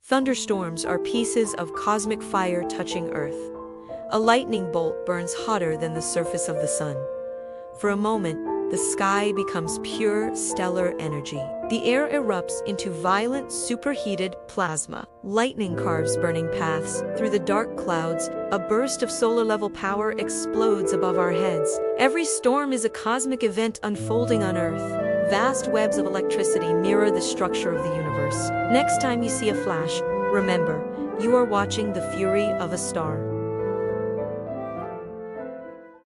Thunderstorms are pieces of cosmic fire touching Earth. A lightning bolt burns hotter than the surface of the sun. For a moment, the sky becomes pure stellar energy. The air erupts into violent, superheated plasma. Lightning carves burning paths through the dark clouds. A burst of solar-level power explodes above our heads. Every storm is a cosmic event unfolding on Earth. Vast webs of electricity mirror the structure of the universe. Next time you see a flash, remember, you are watching the fury of a star.